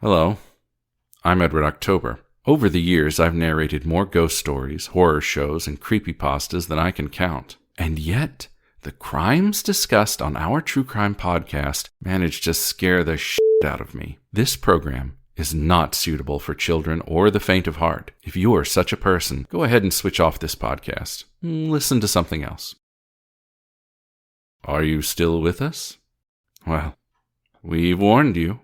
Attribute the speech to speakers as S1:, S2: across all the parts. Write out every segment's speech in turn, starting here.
S1: Hello, I'm Edward October. Over the years, I've narrated more ghost stories, horror shows, and creepypastas than I can count. And yet, the crimes discussed on our true crime podcast managed to scare the shit out of me. This program is not suitable for children or the faint of heart. If you are such a person, go ahead and switch off this podcast. Listen to something else. Are you still with us? Well, we've warned you.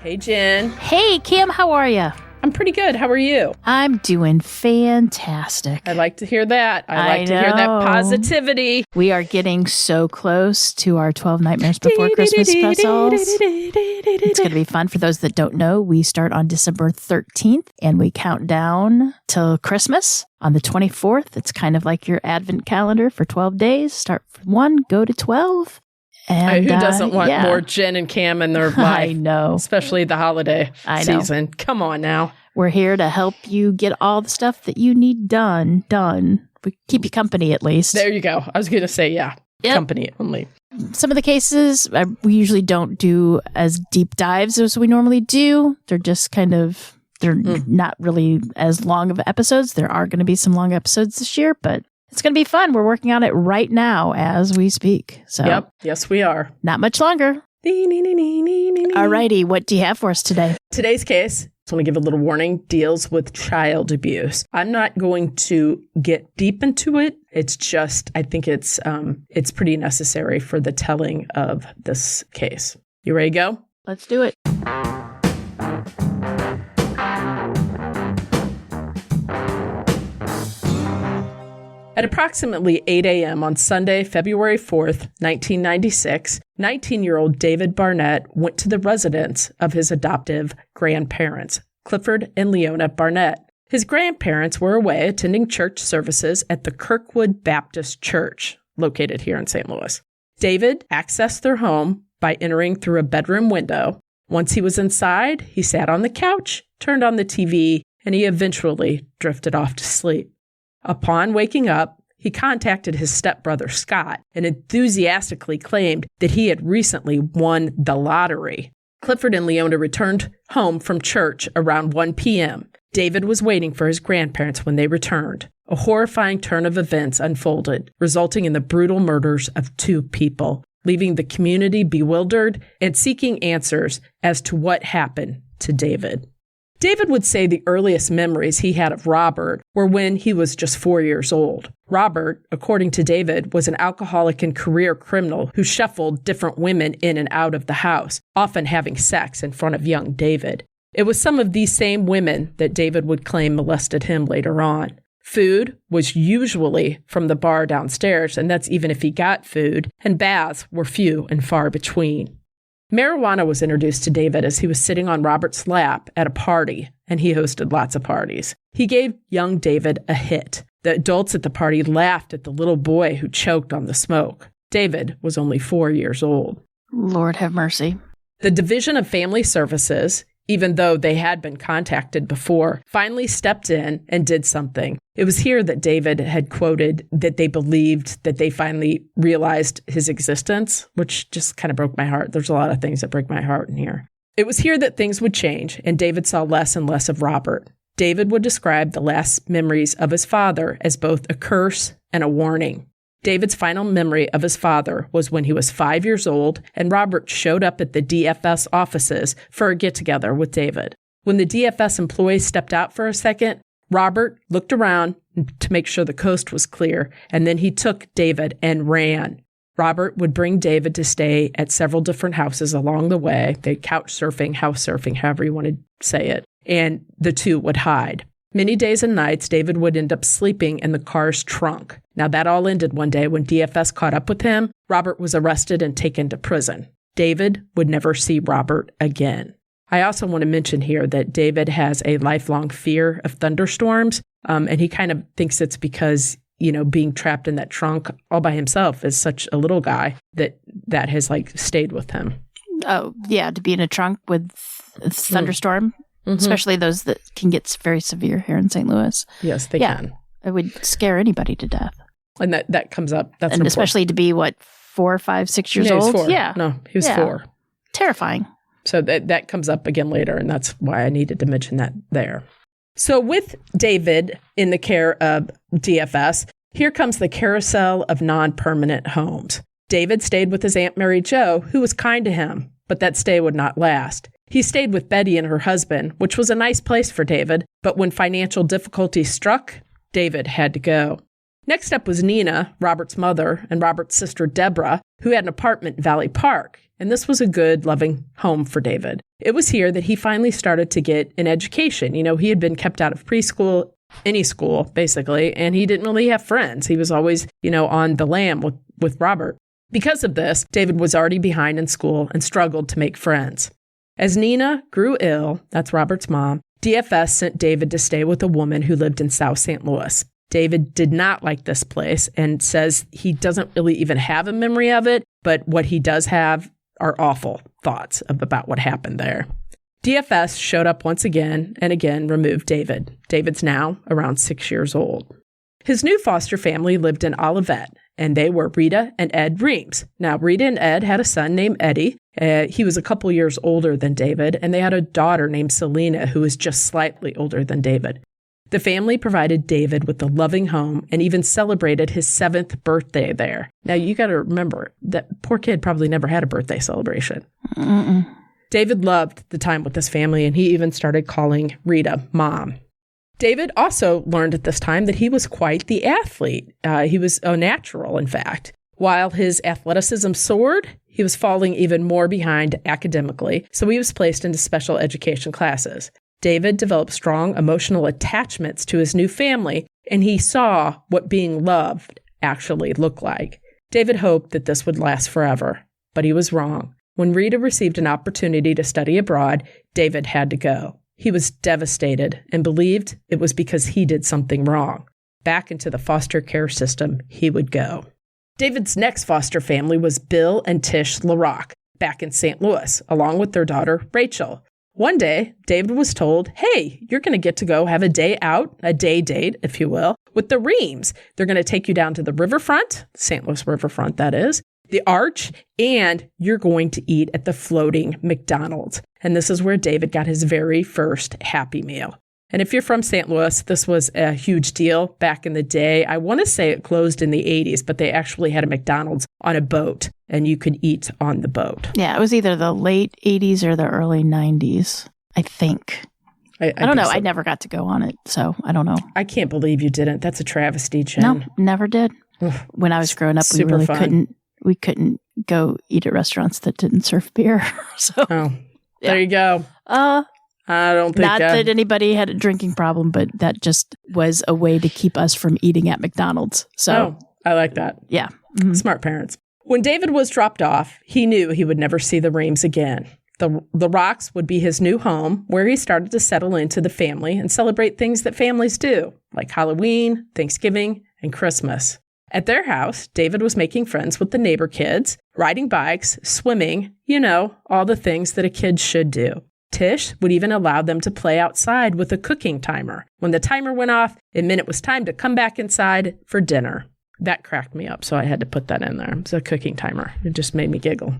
S2: Hey, Jen.
S3: Hey, Kim, how are you?
S2: I'm pretty good. How are you?
S3: I'm doing fantastic.
S2: I like to hear that. I like to hear that positivity.
S3: We are getting so close to our 12 Nightmares Before Christmas specials. It's going to be fun. For those that don't know, we start on December 13th and we count down till Christmas on the 24th. It's kind of like your Advent calendar for 12 days. Start from 1, go to 12. And,
S2: who doesn't want more Jen and Cam in their life?
S3: I know.
S2: Especially the holiday season. Come on now.
S3: We're here to help you get all the stuff that you need done. We keep you company at least.
S2: There you go. I was going to say, company only.
S3: Some of the cases, we usually don't do as deep dives as we normally do. They're just kind of, they're not really as long of episodes. There are going to be some long episodes this year, but it's going to be fun. We're working on it right now as we speak. So,
S2: yep. Yes, we are.
S3: Not much longer. Alrighty, what do you have for us today?
S2: Today's case, I want to give a little warning, deals with child abuse. I'm not going to get deep into it. It's just, I think it's pretty necessary for the telling of this case. You ready to go?
S3: Let's do it.
S2: At approximately 8 a.m. on Sunday, February 4th, 1996, 19-year-old David Barnett went to the residence of his adoptive grandparents, Clifford and Leona Barnett. His grandparents were away attending church services at the Kirkwood Baptist Church, located here in St. Louis. David accessed their home by entering through a bedroom window. Once he was inside, he sat on the couch, turned on the TV, and he eventually drifted off to sleep. Upon waking up, he contacted his stepbrother, Scott, and enthusiastically claimed that he had recently won the lottery. Clifford and Leona returned home from church around 1 p.m. David was waiting for his grandparents when they returned. A horrifying turn of events unfolded, resulting in the brutal murders of 2 people, leaving the community bewildered and seeking answers as to what happened to David. David would say the earliest memories he had of Robert were when he was just 4 years old. Robert, according to David, was an alcoholic and career criminal who shuffled different women in and out of the house, often having sex in front of young David. It was some of these same women that David would claim molested him later on. Food was usually from the bar downstairs, and that's even if he got food, and baths were few and far between. Marijuana was introduced to David as he was sitting on Robert's lap at a party, and he hosted lots of parties. He gave young David a hit. The adults at the party laughed at the little boy who choked on the smoke. David was only 4 years old.
S3: Lord have mercy.
S2: The Division of Family Services, even though they had been contacted before, finally stepped in and did something. It was here that David had quoted that they believed that they finally realized his existence, which just kind of broke my heart. There's a lot of things that break my heart in here. It was here that things would change, and David saw less and less of Robert. David would describe the last memories of his father as both a curse and a warning. David's final memory of his father was when he was 5 years old and Robert showed up at the DFS offices for a get-together with David. When the DFS employee stepped out for a second, Robert looked around to make sure the coast was clear, and then he took David and ran. Robert would bring David to stay at several different houses along the way. They couch surfing, house surfing, however you want to say it, and the two would hide. Many days and nights, David would end up sleeping in the car's trunk. Now, that all ended one day when DFS caught up with him. Robert was arrested and taken to prison. David would never see Robert again. I also want to mention here that David has a lifelong fear of thunderstorms, and he kind of thinks it's because being trapped in that trunk all by himself as such a little guy that has like stayed with him.
S3: Oh, yeah, to be in a trunk with a thunderstorm, especially those that can get very severe here in St. Louis.
S2: Yes, they can.
S3: It would scare anybody to death.
S2: And that comes up. That's
S3: and especially to be, 4, 5, 6 years
S2: old?
S3: old?
S2: 4.
S3: Yeah.
S2: No, he was 4.
S3: Terrifying.
S2: So that comes up again later, and that's why I needed to mention that there. So with David in the care of DFS, here comes the carousel of non-permanent homes. David stayed with his Aunt Mary Jo, who was kind to him, but that stay would not last. He stayed with Betty and her husband, which was a nice place for David, but when financial difficulties struck, David had to go. Next up was Nina, Robert's mother, and Robert's sister Deborah, who had an apartment in Valley Park, and this was a good, loving home for David. It was here that he finally started to get an education. He had been kept out of preschool, any school, basically, and he didn't really have friends. He was always, on the lam with Robert. Because of this, David was already behind in school and struggled to make friends. As Nina grew ill, that's Robert's mom, DFS sent David to stay with a woman who lived in South St. Louis. David did not like this place and says he doesn't really even have a memory of it, but what he does have are awful thoughts about what happened there. DFS showed up once again and again removed David. David's now around 6 years old. His new foster family lived in Olivet, and they were Rita and Ed Reams. Now, Rita and Ed had a son named Eddie. He was a couple years older than David, and they had a daughter named Selena, who was just slightly older than David. The family provided David with a loving home and even celebrated his 7th birthday there. Now, you got to remember, that poor kid probably never had a birthday celebration.
S3: Mm-mm.
S2: David loved the time with his family, and he even started calling Rita Mom. David also learned at this time that he was quite the athlete. He was a natural, in fact. While his athleticism soared, he was falling even more behind academically, so he was placed into special education classes. David developed strong emotional attachments to his new family, and he saw what being loved actually looked like. David hoped that this would last forever, but he was wrong. When Rita received an opportunity to study abroad, David had to go. He was devastated and believed it was because he did something wrong. Back into the foster care system he would go. David's next foster family was Bill and Tish LaRock, back in St. Louis, along with their daughter, Rachel. One day, David was told, hey, you're going to get to go have a day out, a day date, if you will, with the Reams. They're going to take you down to the riverfront, St. Louis riverfront, that is, the Arch, and you're going to eat at the floating McDonald's. And this is where David got his very first Happy Meal. And if you're from St. Louis, this was a huge deal back in the day. I want to say it closed in the 80s, but they actually had a McDonald's on a boat, and you could eat on the boat.
S3: Yeah, it was either the late 80s or the early 90s, I think. I don't know. So. I never got to go on it, so I don't know.
S2: I can't believe you didn't. That's a travesty, Jen.
S3: No, never did. When I was growing up, we really couldn't go eat at restaurants that didn't serve beer. So
S2: there you go. I don't think
S3: not that anybody had a drinking problem, but that just was a way to keep us from eating at McDonald's. So
S2: I like that.
S3: Yeah.
S2: Mm-hmm. Smart parents. When David was dropped off, he knew he would never see the Reams again. The Rocks would be his new home, where he started to settle into the family and celebrate things that families do, like Halloween, Thanksgiving, and Christmas. At their house, David was making friends with the neighbor kids, riding bikes, swimming, all the things that a kid should do. Tish would even allow them to play outside with a cooking timer. When the timer went off, it meant it was time to come back inside for dinner. That cracked me up, so I had to put that in there. It's a cooking timer. It just made me giggle.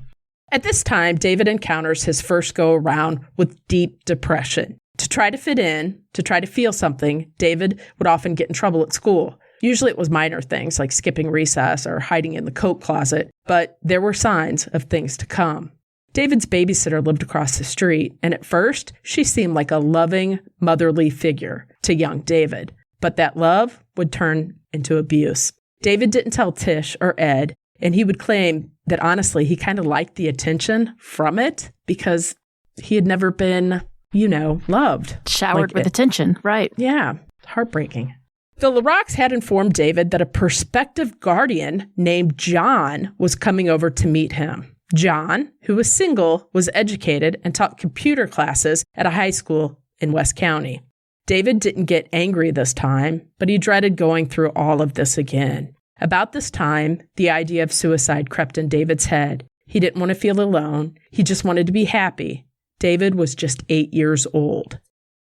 S2: At this time, David encounters his first go-around with deep depression. To try to fit in, to try to feel something, David would often get in trouble at school. Usually it was minor things like skipping recess or hiding in the coat closet, but there were signs of things to come. David's babysitter lived across the street, and at first, she seemed like a loving, motherly figure to young David. But that love would turn into abuse. David didn't tell Tish or Ed, and he would claim that honestly, he kind of liked the attention from it because he had never been, loved.
S3: Showered with attention, right.
S2: Yeah, heartbreaking. The LaRocks had informed David that a prospective guardian named John was coming over to meet him. John, who was single, was educated and taught computer classes at a high school in West County. David didn't get angry this time, but he dreaded going through all of this again. About this time, the idea of suicide crept in David's head. He didn't want to feel alone. He just wanted to be happy. David was just 8 years old.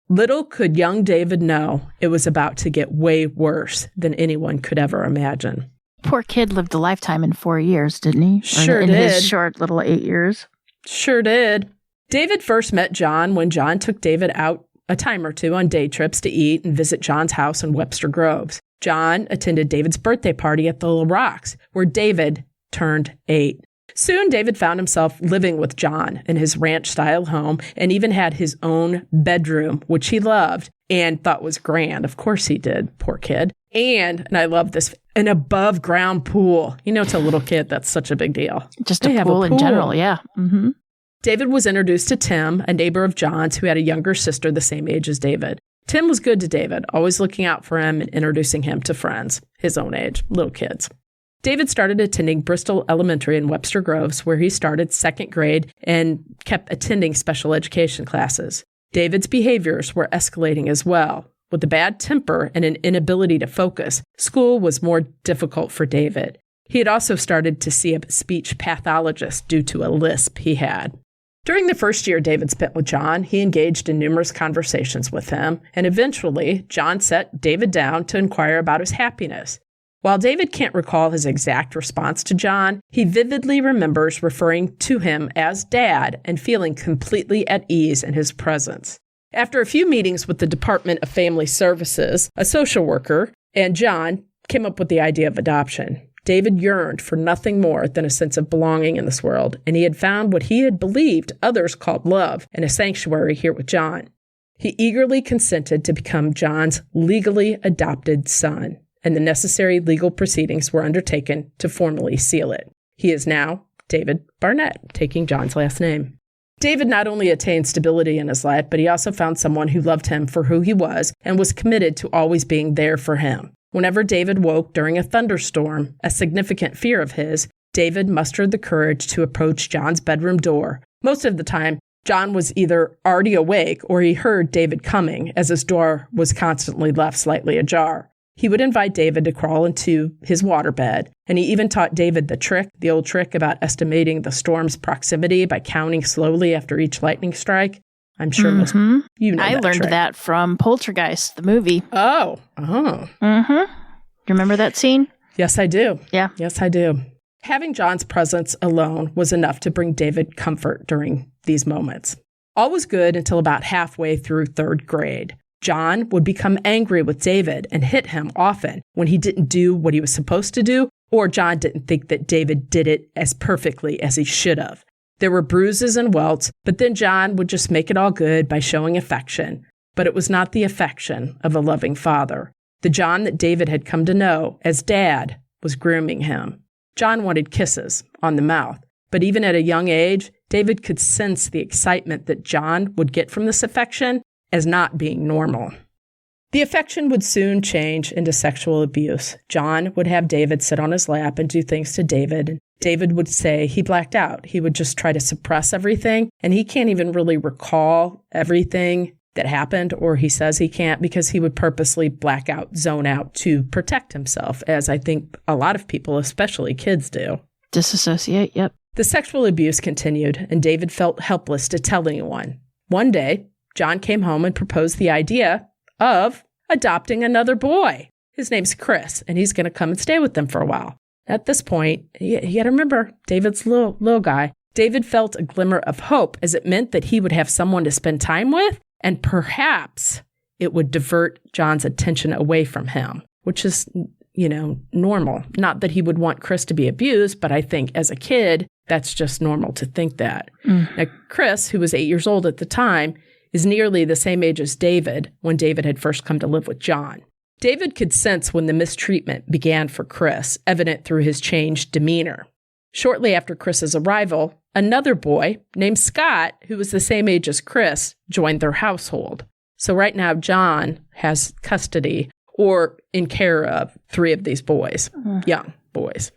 S2: Little could young David know it was about to get way worse than anyone could ever imagine.
S3: Poor kid lived a lifetime in 4 years, didn't he?
S2: Sure
S3: in
S2: did.
S3: His short little 8 years.
S2: Sure did. David first met John when John took David out a time or two on day trips to eat and visit John's house in Webster Groves. John attended David's birthday party at the Little Rocks, where David turned 8. Soon, David found himself living with John in his ranch-style home and even had his own bedroom, which he loved and thought was grand. Of course he did, poor kid. And I love this, an above-ground pool. You know, it's a little kid. That's such a big deal.
S3: Just a pool in general, yeah. Mm-hmm.
S2: David was introduced to Tim, a neighbor of John's who had a younger sister the same age as David. Tim was good to David, always looking out for him and introducing him to friends, his own age, little kids. David started attending Bristol Elementary in Webster Groves, where he started 2nd grade and kept attending special education classes. David's behaviors were escalating as well. With a bad temper and an inability to focus, school was more difficult for David. He had also started to see a speech pathologist due to a lisp he had. During the first year David spent with John, he engaged in numerous conversations with him, and eventually John set David down to inquire about his happiness. While David can't recall his exact response to John, he vividly remembers referring to him as Dad and feeling completely at ease in his presence. After a few meetings with the Department of Family Services, a social worker, and John came up with the idea of adoption. David yearned for nothing more than a sense of belonging in this world, and he had found what he had believed others called love and a sanctuary here with John. He eagerly consented to become John's legally adopted son, and the necessary legal proceedings were undertaken to formally seal it. He is now David Barnett, taking John's last name. David not only attained stability in his life, but he also found someone who loved him for who he was and was committed to always being there for him. Whenever David woke during a thunderstorm, a significant fear of his, David mustered the courage to approach John's bedroom door. Most of the time, John was either already awake or he heard David coming, as his door was constantly left slightly ajar. He would invite David to crawl into his waterbed, and he even taught David the old trick about estimating the storm's proximity by counting slowly after each lightning strike. I'm sure most you know
S3: I learned
S2: trick.
S3: that from Poltergeist, the movie.
S2: Oh.
S3: You remember that scene?
S2: Yes, I do.
S3: Yeah.
S2: Yes, I do. Having John's presence alone was enough to bring David comfort during these moments. All was good until about halfway through 3rd grade. John would become angry with David and hit him often when he didn't do what he was supposed to do, or John didn't think that David did it as perfectly as he should have. There were bruises and welts, but then John would just make it all good by showing affection. But it was not the affection of a loving father. The John that David had come to know as Dad was grooming him. John wanted kisses on the mouth, but even at a young age, David could sense the excitement that John would get from this affection as not being normal. The affection would soon change into sexual abuse. John would have David sit on his lap and do things to David, and David would say he blacked out. He would just try to suppress everything, and he can't even really recall everything that happened, or he says he can't because he would purposely black out, zone out to protect himself, as I think a lot of people, especially kids, do.
S3: Disassociate, yep.
S2: The sexual abuse continued, and David felt helpless to tell anyone. One day, John came home and proposed the idea of adopting another boy. His name's Chris, and he's going to come and stay with them for a while. At this point, you got to remember, David's little guy. David felt a glimmer of hope, as it meant that he would have someone to spend time with, and perhaps it would divert John's attention away from him, which is, normal. Not that he would want Chris to be abused, but I think as a kid, that's just normal to think that. Now, Chris, who was 8 years old at the time, is nearly the same age as David when David had first come to live with John. David could sense when the mistreatment began for Chris, evident through his changed demeanor. Shortly after Chris's arrival, another boy named Scott, who was the same age as Chris, joined their household. So right now, John has custody or in care of 3 of these boys, young boys.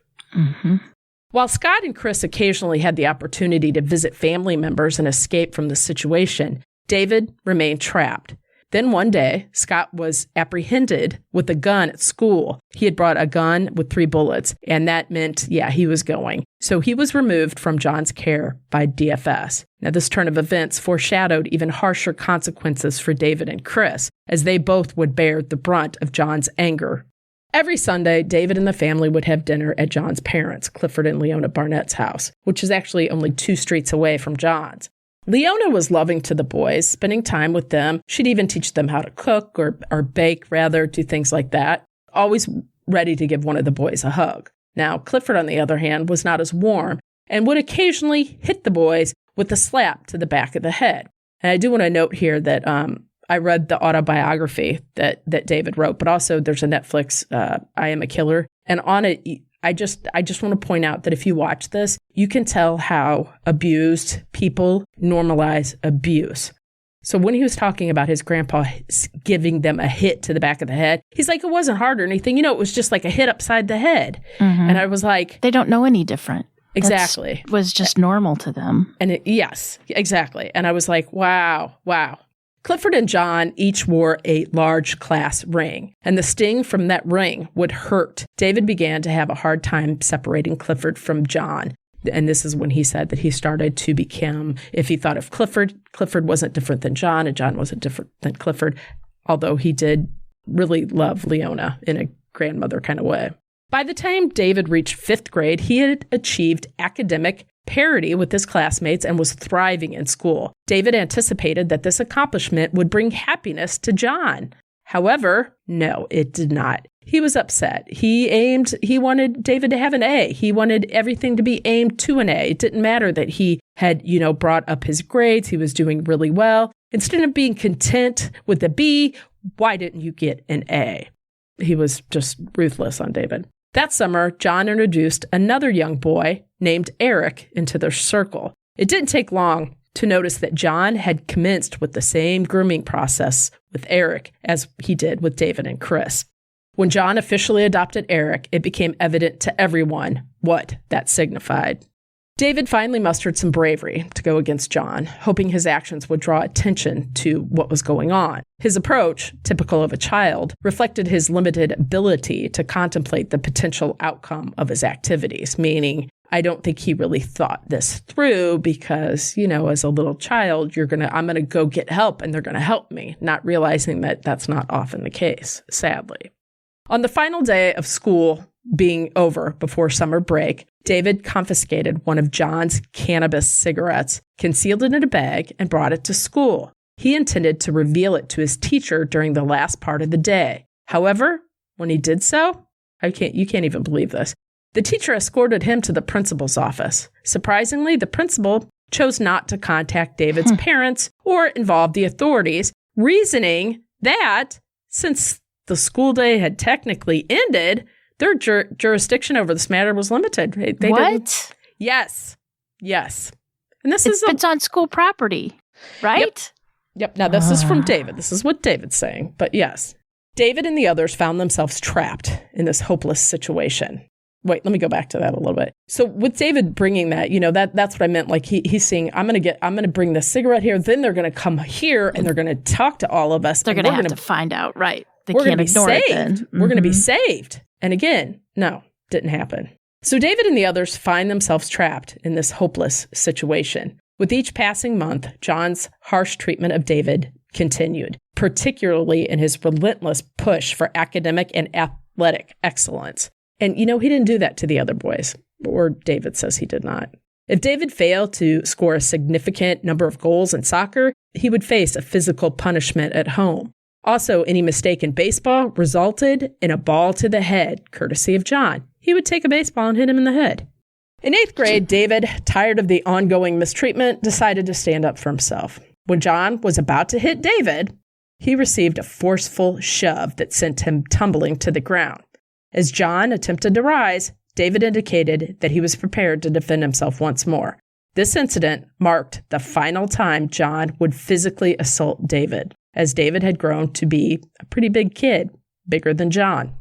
S2: While Scott and Chris occasionally had the opportunity to visit family members and escape from the situation, David remained trapped. Then one day, Scott was apprehended with a gun at school. He had brought a gun with 3 bullets, and that meant, he was going. So he was removed from John's care by DFS. Now, this turn of events foreshadowed even harsher consequences for David and Chris, as they both would bear the brunt of John's anger. Every Sunday, David and the family would have dinner at John's parents', Clifford and Leona Barnett's house, which is actually only 2 streets away from John's. Leona was loving to the boys, spending time with them. She'd even teach them how to cook or bake, do things like that. Always ready to give one of the boys a hug. Now, Clifford, on the other hand, was not as warm and would occasionally hit the boys with a slap to the back of the head. And I do want to note here that I read the autobiography that David wrote, but also there's a Netflix, I Am a Killer. And on it, I just want to point out that if you watch this, you can tell how abused people normalize abuse. So when he was talking about his grandpa giving them a hit to the back of the head, he's like, it wasn't hard or anything. It was just like a hit upside the head. Mm-hmm. And I was like...
S3: They don't know any different.
S2: Exactly.
S3: That was just normal to them.
S2: And yes, exactly. And I was like, wow. Clifford and John each wore a large class ring, and the sting from that ring would hurt. David began to have a hard time separating Clifford from John. And this is when he said that he started to become, if he thought of Clifford wasn't different than John, and John wasn't different than Clifford, although he did really love Leona in a grandmother kind of way. By the time David reached 5th grade, he had achieved academic parity with his classmates and was thriving in school. David anticipated that this accomplishment would bring happiness to John. However, no, it did not. He was upset. He wanted David to have an A. He wanted everything to be aimed to an A. It didn't matter that he had, brought up his grades. He was doing really well. Instead of being content with a B, why didn't you get an A? He was just ruthless on David. That summer, John introduced another young boy named Eric into their circle. It didn't take long to notice that John had commenced with the same grooming process with Eric as he did with David and Chris. When John officially adopted Eric, it became evident to everyone what that signified. David finally mustered some bravery to go against John, hoping his actions would draw attention to what was going on. His approach, typical of a child, reflected his limited ability to contemplate the potential outcome of his activities, meaning I don't think he really thought this through because, as a little child, I'm going to go get help and they're going to help me, not realizing that that's not often the case, sadly. On the final day of school being over before summer break, David confiscated one of John's cannabis cigarettes, concealed it in a bag, and brought it to school. He intended to reveal it to his teacher during the last part of the day. However, when he did so, you can't even believe this, the teacher escorted him to the principal's office. Surprisingly, the principal chose not to contact David's parents or involve the authorities, reasoning that since the school day had technically ended, their jurisdiction over this matter was limited. They
S3: what?
S2: Yes. And
S3: it's on school property, right?
S2: Yep. Now, this is from David. This is what David's saying. But yes, David and the others found themselves trapped in this hopeless situation. Wait, let me go back to that a little bit. So with David bringing that, that's what I meant. Like he's saying, I'm going to bring the cigarette here. Then they're going to come here and they're going to talk to all of us.
S3: They're going to have to find out, right? They
S2: can't
S3: ignore it then.
S2: We're going to be saved. And again, no, didn't happen. So David and the others find themselves trapped in this hopeless situation. With each passing month, John's harsh treatment of David continued, particularly in his relentless push for academic and athletic excellence. And, he didn't do that to the other boys, or David says he did not. If David failed to score a significant number of goals in soccer, he would face a physical punishment at home. Also, any mistake in baseball resulted in a ball to the head, courtesy of John. He would take a baseball and hit him in the head. In 8th grade, David, tired of the ongoing mistreatment, decided to stand up for himself. When John was about to hit David, he received a forceful shove that sent him tumbling to the ground. As John attempted to rise, David indicated that he was prepared to defend himself once more. This incident marked the final time John would physically assault David, as David had grown to be a pretty big kid, bigger than John.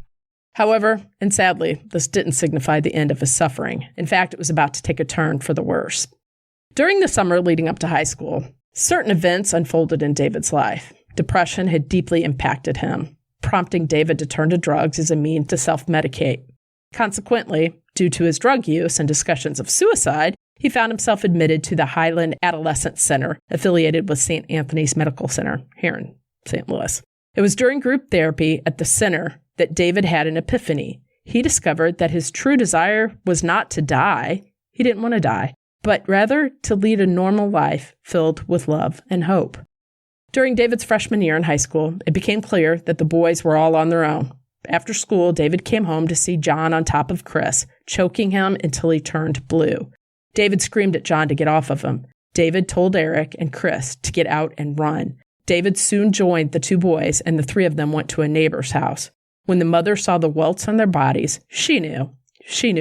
S2: However, and sadly, this didn't signify the end of his suffering. In fact, it was about to take a turn for the worse. During the summer leading up to high school, certain events unfolded in David's life. Depression had deeply impacted him, prompting David to turn to drugs as a means to self-medicate. Consequently, due to his drug use and discussions of suicide, he found himself admitted to the Highland Adolescent Center, affiliated with St. Anthony's Medical Center here in St. Louis. It was during group therapy at the center that David had an epiphany. He discovered that his true desire was not to die. He didn't want to die, but rather to lead a normal life filled with love and hope. During David's freshman year in high school, it became clear that the boys were all on their own. After school, David came home to see John on top of Chris, choking him until he turned blue. David screamed at John to get off of him. David told Eric and Chris to get out and run. David soon joined the two boys, and the three of them went to a neighbor's house. When the mother saw the welts on their bodies, she knew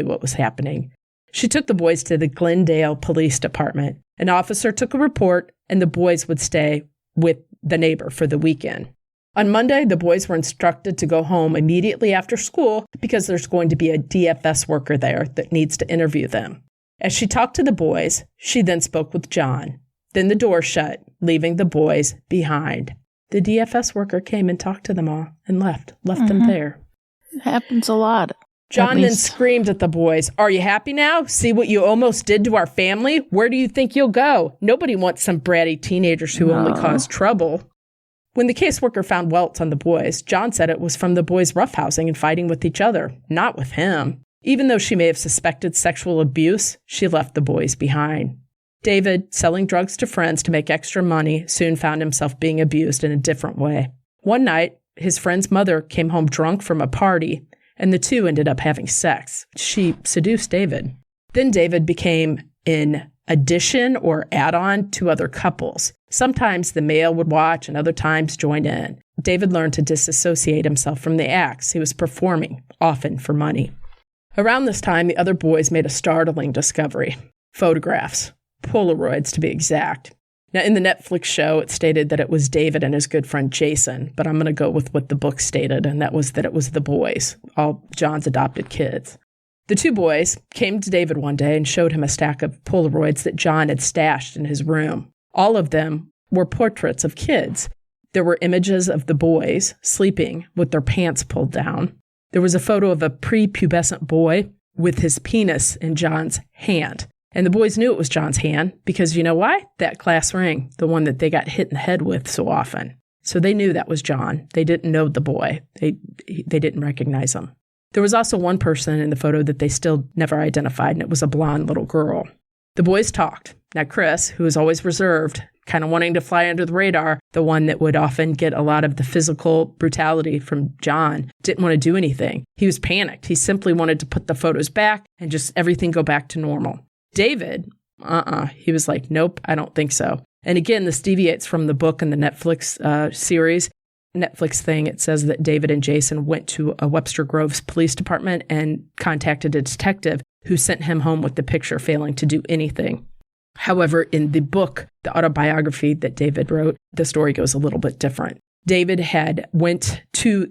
S2: what was happening. She took the boys to the Glendale Police Department. An officer took a report, and the boys would stay with the neighbor for the weekend. On Monday, the boys were instructed to go home immediately after school because there's going to be a DFS worker there that needs to interview them. As she talked to the boys, she then spoke with John. Then the door shut, leaving the boys behind. The DFS worker came and talked to them all and left them there.
S3: It happens a lot.
S2: John then screamed at the boys, "Are you happy now? See what you almost did to our family? Where do you think you'll go? Nobody wants some bratty teenagers who only cause trouble." When the caseworker found welts on the boys, John said it was from the boys roughhousing and fighting with each other, not with him. Even though she may have suspected sexual abuse, she left the boys behind. David, selling drugs to friends to make extra money, soon found himself being abused in a different way. One night, his friend's mother came home drunk from a party, and the two ended up having sex. She seduced David. Then David became an addition or add-on to other couples. Sometimes the male would watch and other times join in. David learned to disassociate himself from the acts he was performing, often for money. Around this time, the other boys made a startling discovery. Photographs. Polaroids, to be exact. Now, in the Netflix show, it stated that it was David and his good friend Jason, but I'm going to go with what the book stated, and that was the boys, all John's adopted kids. The two boys came to David one day and showed him a stack of Polaroids that John had stashed in his room. All of them were portraits of kids. There were images of the boys sleeping with their pants pulled down. There was a photo of a prepubescent boy with his penis in John's hand. And the boys knew it was John's hand because you know why? That class ring, the one that they got hit in the head with so often. So they knew that was John. They didn't know the boy. They didn't recognize him. There was also one person in the photo that they still never identified, and it was a blonde little girl. The boys talked. Now, Chris, who was always reserved, kind of wanting to fly under the radar, the one that would often get a lot of the physical brutality from John, didn't want to do anything. He was panicked. He simply wanted to put the photos back and just everything go back to normal. David, he was like, nope, I don't think so. And again, this deviates from the book and the Netflix series. Netflix thing, it says that David and Jason went to a Webster Groves Police Department and contacted a detective who sent him home with the picture, failing to do anything. However, in the book, the autobiography that David wrote, the story goes a little bit different. David had went to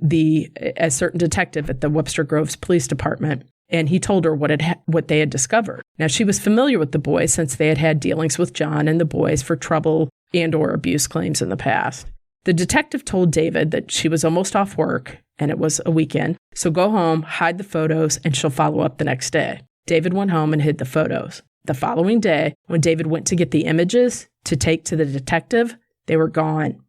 S2: a certain detective at the Webster Groves Police Department, and he told her what they had discovered. Now, she was familiar with the boys since they had had dealings with John and the boys for trouble and or abuse claims in the past. The detective told David that she was almost off work and it was a weekend, so go home, hide the photos, and she'll follow up the next day. David went home and hid the photos. The following day, when David went to get the images to take to the detective, they were gone.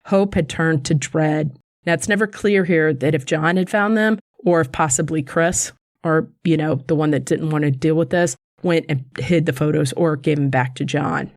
S2: Hope had turned to dread. Now, it's never clear here that if John had found them or if possibly Chris, or, the one that didn't want to deal with this, went and hid the photos or gave them back to John.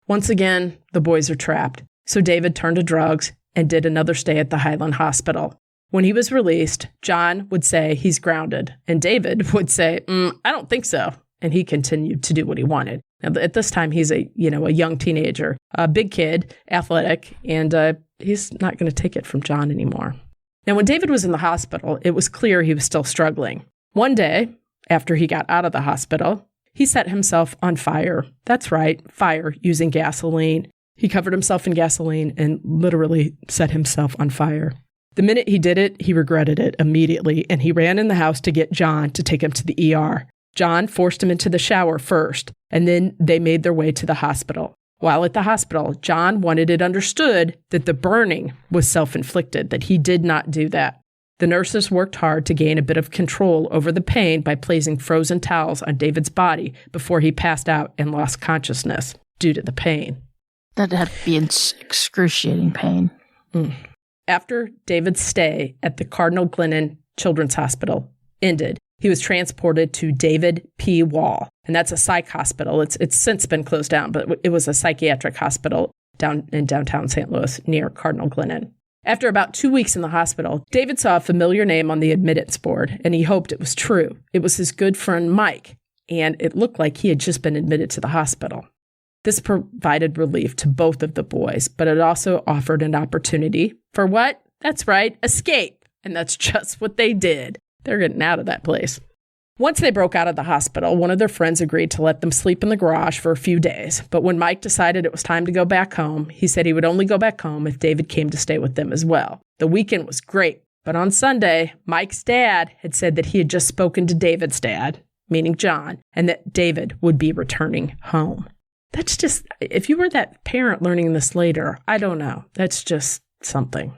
S2: Once again, the boys are trapped. So David turned to drugs and did another stay at the Highland Hospital. When he was released, John would say he's grounded, and David would say, I don't think so. and he continued to do what he wanted. Now, at this time, he's a young teenager, a big kid, athletic, and he's not going to take it from John anymore. Now, when David was in the hospital, it was clear he was still struggling. One day, after he got out of the hospital, he set himself on fire. That's right, fire using gasoline. He covered himself in gasoline and literally set himself on fire. The minute he did it, he regretted it immediately, and he ran in the house to get John to take him to the ER. John forced him into the shower first, and then they made their way to the hospital. While at the hospital, John wanted it understood that the burning was self-inflicted, that he did not do that. The nurses worked hard to gain a bit of control over the pain by placing frozen towels on David's body before he passed out and lost consciousness due to the pain.
S3: That had to be excruciating pain.
S2: After David's stay at the Cardinal Glennon Children's Hospital ended, he was transported to David P. Wall, and that's a psych hospital. It's since been closed down, but it was a psychiatric hospital down in downtown St. Louis near Cardinal Glennon. After about 2 weeks in the hospital, David saw a familiar name on the admittance board, and he hoped it was true. It was his good friend Mike, and it looked like he had just been admitted to the hospital. This provided relief to both of the boys, but it also offered an opportunity for what? That's right, escape. And that's just what they did. They're getting out of that place. Once they broke out of the hospital, one of their friends agreed to let them sleep in the garage for a few days. But when Mike decided it was time to go back home, he said he would only go back home if David came to stay with them as well. The weekend was great, but on Sunday, Mike's dad had said that he had just spoken to David's dad, meaning John, and that David would be returning home. That's just, if you were that parent learning this later, I don't know. That's just something.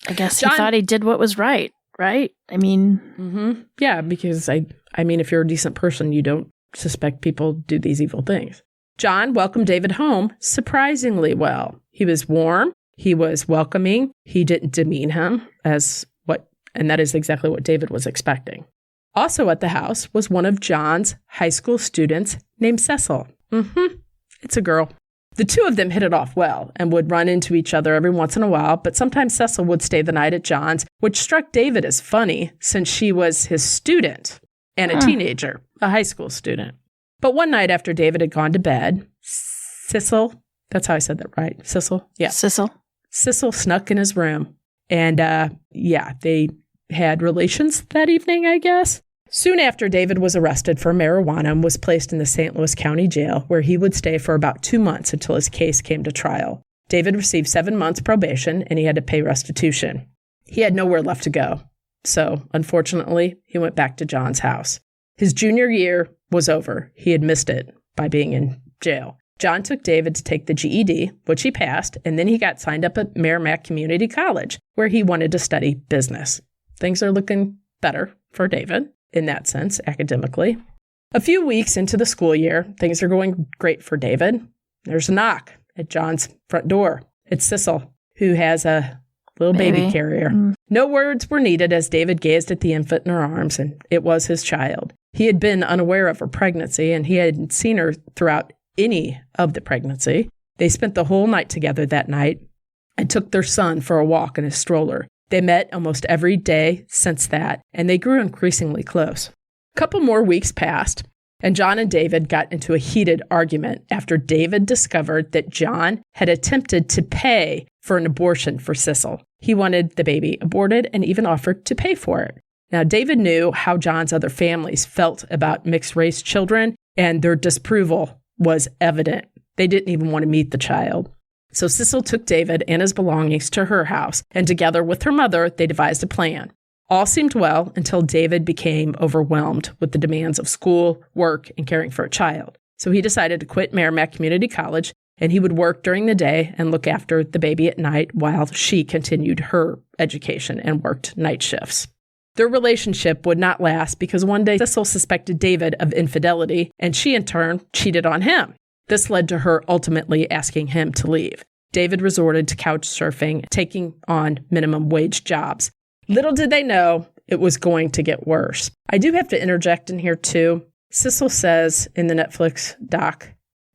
S3: I guess John, he thought he did what was right? I mean...
S2: Yeah, because, I mean, if you're a decent person, you don't suspect people do these evil things. John welcomed David home surprisingly well. He was warm. He was welcoming. He didn't demean him and that is exactly what David was expecting. Also at the house was one of John's high school students named Cecil. It's a girl. The two of them hit it off well and would run into each other every once in a while, but sometimes Cecil would stay the night at John's, which struck David as funny since she was his student and a teenager, a high school student. But one night after David had gone to bed, Cecil, that's how I said that, right? Cecil? Yeah. Cecil snuck in his room. And they had relations that evening, I guess. Soon after, David was arrested for marijuana and was placed in the St. Louis County Jail, where he would stay for about 2 months until his case came to trial. David received 7 months probation, and he had to pay restitution. He had nowhere left to go, so unfortunately, he went back to John's house. His junior year was over. He had missed it by being in jail. John took David to take the GED, which he passed, and then he got signed up at Merrimack Community College, where he wanted to study business. Things are looking better for David. In that sense, academically. A few weeks into the school year, things are going great for David. There's a knock at John's front door. It's Cecil, who has a little baby carrier. No words were needed as David gazed at the infant in her arms, and it was his child. He had been unaware of her pregnancy, and he hadn't seen her throughout any of the pregnancy. They spent the whole night together that night and took their son for a walk in his stroller. They met almost every day since that, and they grew increasingly close. A couple more weeks passed, and John and David got into a heated argument after David discovered that John had attempted to pay for an abortion for Cecil. He wanted the baby aborted and even offered to pay for it. Now, David knew how John's other families felt about mixed-race children, and their disapproval was evident. They didn't even want to meet the child. So Cecil took David and his belongings to her house, and together with her mother, they devised a plan. All seemed well until David became overwhelmed with the demands of school, work, and caring for a child. So he decided to quit Merrimack Community College, and he would work during the day and look after the baby at night while she continued her education and worked night shifts. Their relationship would not last because one day Cecil suspected David of infidelity, and she in turn cheated on him. This led to her ultimately asking him to leave. David resorted to couch surfing, taking on minimum wage jobs. Little did they know it was going to get worse. I do have to interject in here too. Cecil says in the Netflix doc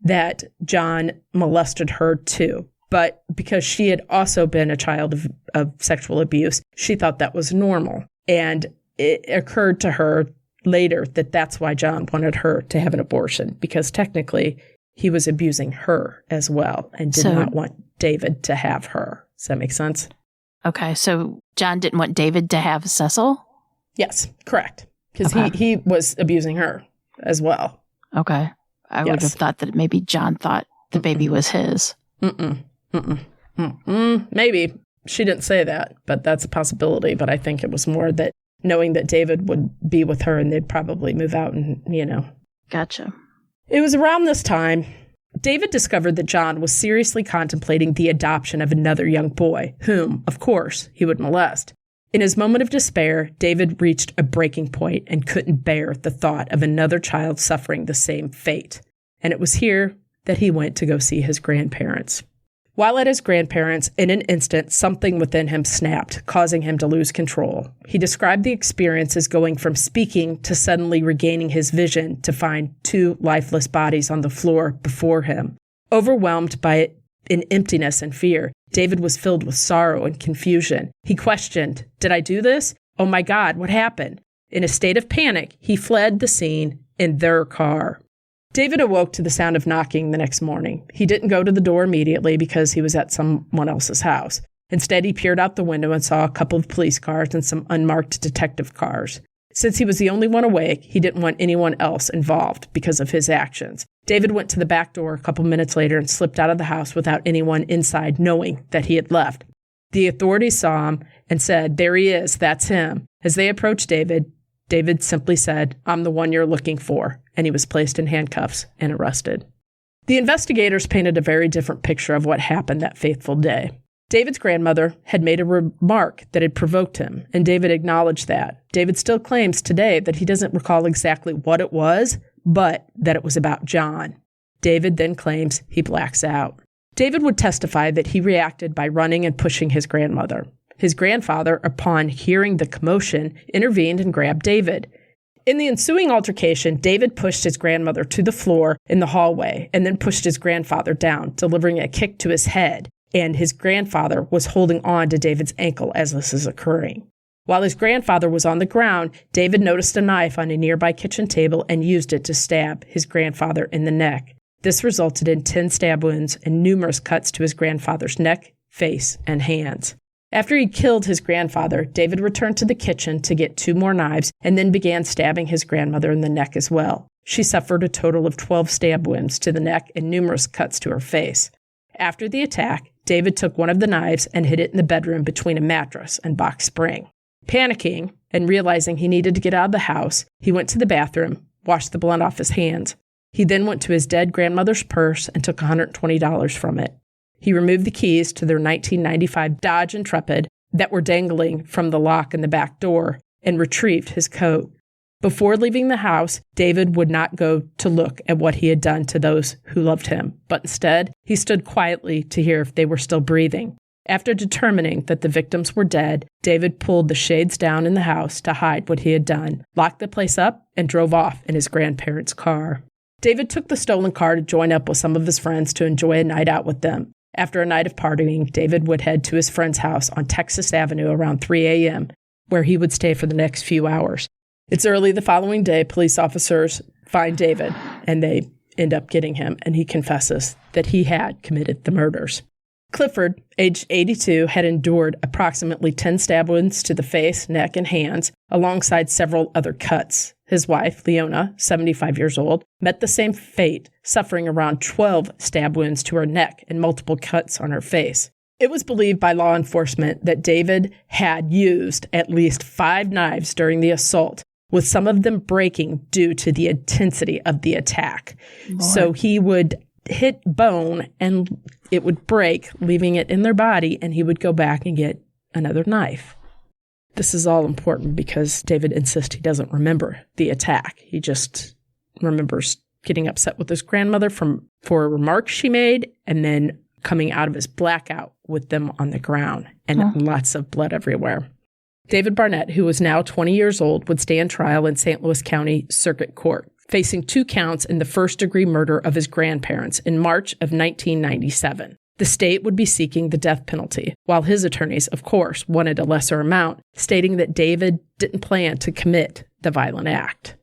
S2: that John molested her too, but because she had also been a child of sexual abuse, she thought that was normal. And it occurred to her later that that's why John wanted her to have an abortion, because technically he was abusing her as well and did not want David to have her. Does that make sense?
S3: Okay, so John didn't want David to have Cecil?
S2: Yes, correct. Because he was abusing her as well.
S3: Okay. I would have thought that maybe John thought the baby was his.
S2: Maybe. She didn't say that, but that's a possibility. But I think it was more that knowing that David would be with her and they'd probably move out and,
S3: Gotcha.
S2: It was around this time David discovered that John was seriously contemplating the adoption of another young boy, whom, of course, he would molest. In his moment of despair, David reached a breaking point and couldn't bear the thought of another child suffering the same fate. And it was here that he went to go see his grandparents. While at his grandparents', in an instant, something within him snapped, causing him to lose control. He described the experience as going from speaking to suddenly regaining his vision to find two lifeless bodies on the floor before him. Overwhelmed by an emptiness and fear, David was filled with sorrow and confusion. He questioned, "Did I do this? Oh my God, what happened?" In a state of panic, he fled the scene in their car. David awoke to the sound of knocking the next morning. He didn't go to the door immediately because he was at someone else's house. Instead, he peered out the window and saw a couple of police cars and some unmarked detective cars. Since he was the only one awake, he didn't want anyone else involved because of his actions. David went to the back door a couple minutes later and slipped out of the house without anyone inside knowing that he had left. The authorities saw him and said, "There he is, that's him." As they approached David, David simply said, "I'm the one you're looking for," and he was placed in handcuffs and arrested. The investigators painted a very different picture of what happened that fateful day. David's grandmother had made a remark that had provoked him, and David acknowledged that. David still claims today that he doesn't recall exactly what it was, but that it was about John. David then claims he blacks out. David would testify that he reacted by running and pushing his grandmother. His grandfather, upon hearing the commotion, intervened and grabbed David. In the ensuing altercation, David pushed his grandmother to the floor in the hallway and then pushed his grandfather down, delivering a kick to his head, and his grandfather was holding on to David's ankle as this is occurring. While his grandfather was on the ground, David noticed a knife on a nearby kitchen table and used it to stab his grandfather in the neck. This resulted in 10 stab wounds and numerous cuts to his grandfather's neck, face, and hands. After he killed his grandfather, David returned to the kitchen to get 2 more knives and then began stabbing his grandmother in the neck as well. She suffered a total of 12 stab wounds to the neck and numerous cuts to her face. After the attack, David took one of the knives and hid it in the bedroom between a mattress and box spring. Panicking and realizing he needed to get out of the house, he went to the bathroom, washed the blood off his hands. He then went to his dead grandmother's purse and took $120 from it. He removed the keys to their 1995 Dodge Intrepid that were dangling from the lock in the back door and retrieved his coat. Before leaving the house, David would not go to look at what he had done to those who loved him, but instead, he stood quietly to hear if they were still breathing. After determining that the victims were dead, David pulled the shades down in the house to hide what he had done, locked the place up, and drove off in his grandparents' car. David took the stolen car to join up with some of his friends to enjoy a night out with them. After a night of partying, David would head to his friend's house on Texas Avenue around 3 a.m., where he would stay for the next few hours. It's early the following day, police officers find David, and they end up getting him, and he confesses that he had committed the murders. Clifford, aged 82, had endured approximately 10 stab wounds to the face, neck, and hands, alongside several other cuts. His wife, Leona, 75 years old, met the same fate, suffering around 12 stab wounds to her neck and multiple cuts on her face. It was believed by law enforcement that David had used at least 5 knives during the assault, with some of them breaking due to the intensity of the attack. Lord. So he would hit bone and it would break, leaving it in their body, and he would go back and get another knife. This is all important because David insists he doesn't remember the attack. He just remembers getting upset with his grandmother for a remark she made and then coming out of his blackout with them on the ground and lots of blood everywhere. David Barnett, who was now 20 years old, would stand trial in St. Louis County Circuit Court, facing 2 counts in the first-degree murder of his grandparents in March of 1997. The state would be seeking the death penalty, while his attorneys, of course, wanted a lesser amount, stating that David didn't plan to commit the violent act.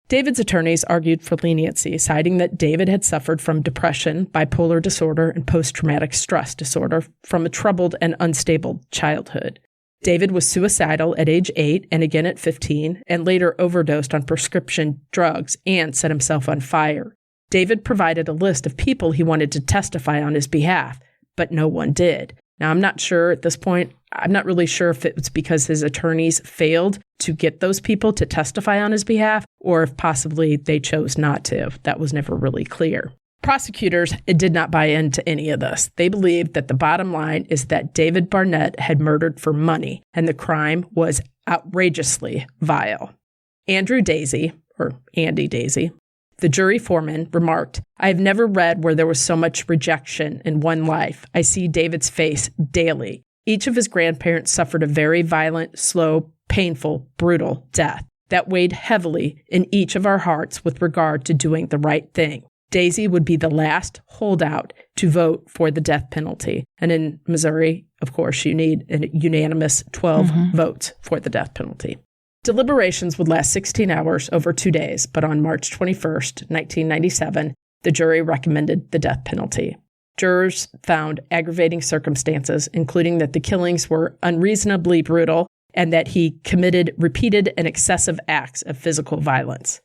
S2: David's attorneys argued for leniency, citing that David had suffered from depression, bipolar disorder, and post-traumatic stress disorder from a troubled and unstable childhood. David was suicidal at age 8 and again at 15, and later overdosed on prescription drugs and set himself on fire. David provided a list of people he wanted to testify on his behalf, but no one did. Now, I'm not sure at this point. I'm not really sure if it was because his attorneys failed to get those people to testify on his behalf, or if possibly they chose not to. That was never really clear. Prosecutors did not buy into any of this. They believed that the bottom line is that David Barnett had murdered for money, and the crime was outrageously vile. Andrew Daisy, or Andy Daisy, the jury foreman, remarked, "I have never read where there was so much rejection in one life. I see David's face daily. Each of his grandparents suffered a very violent, slow, painful, brutal death that weighed heavily in each of our hearts with regard to doing the right thing. Daisy would be the last holdout to vote for the death penalty." And in Missouri, of course, you need a unanimous 12 votes for the death penalty. Deliberations would last 16 hours over 2 days, but on March 21st, 1997, the jury recommended the death penalty. Jurors found aggravating circumstances, including that the killings were unreasonably brutal and that he committed repeated and excessive acts of physical violence.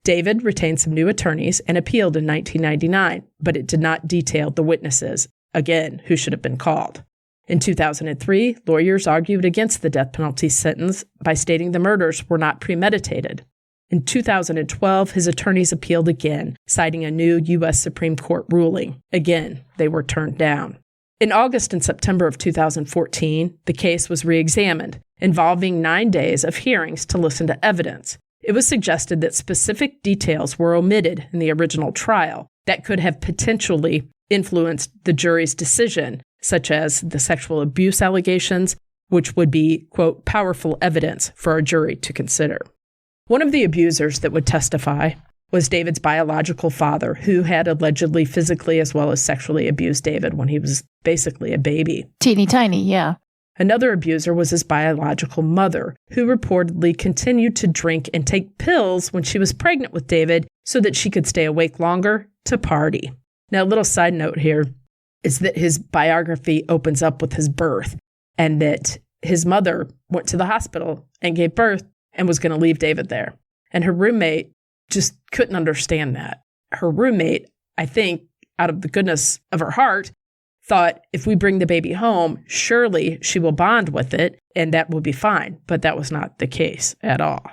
S2: David retained some new attorneys and appealed in 1999, but it did not detail the witnesses, again, who should have been called. In 2003, lawyers argued against the death penalty sentence by stating the murders were not premeditated. In 2012, his attorneys appealed again, citing a new U.S. Supreme Court ruling. Again, they were turned down. In August and September of 2014, the case was re-examined, involving 9 days of hearings to listen to evidence. It was suggested that specific details were omitted in the original trial that could have potentially influenced the jury's decision, such as the sexual abuse allegations, which would be, quote, powerful evidence for a jury to consider. One of the abusers that would testify was David's biological father, who had allegedly physically as well as sexually abused David when he was basically a baby.
S3: Teeny tiny, yeah.
S2: Another abuser was his biological mother, who reportedly continued to drink and take pills when she was pregnant with David so that she could stay awake longer to party. Now, a little side note here is that his biography opens up with his birth and that his mother went to the hospital and gave birth and was going to leave David there. And her roommate just couldn't understand that. Her roommate, I think, out of the goodness of her heart, thought if we bring the baby home, surely she will bond with it and that will be fine. But that was not the case at all.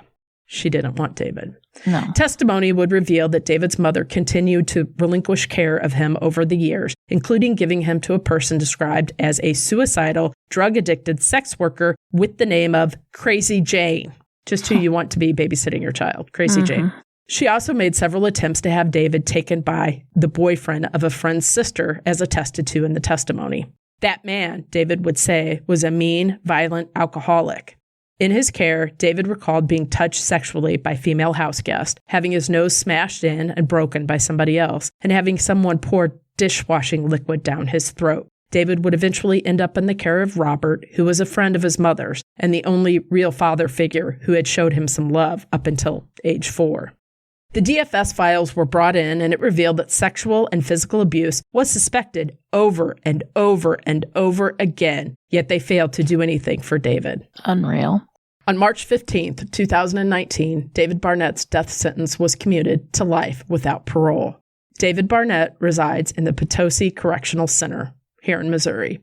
S2: She didn't want David.
S3: No.
S2: Testimony would reveal that David's mother continued to relinquish care of him over the years, including giving him to a person described as a suicidal, drug-addicted sex worker with the name of Crazy Jane. Just who you want to be babysitting your child, Crazy Jane. She also made several attempts to have David taken by the boyfriend of a friend's sister, as attested to in the testimony. That man, David would say, was a mean, violent alcoholic. In his care, David recalled being touched sexually by female house guests, having his nose smashed in and broken by somebody else, and having someone pour dishwashing liquid down his throat. David would eventually end up in the care of Robert, who was a friend of his mother's and the only real father figure who had showed him some love up until age 4. The DFS files were brought in, and it revealed that sexual and physical abuse was suspected over and over and over again, yet they failed to do anything for David.
S3: Unreal.
S2: On March 15th, 2019, David Barnett's death sentence was commuted to life without parole. David Barnett resides in the Potosi Correctional Center here in Missouri.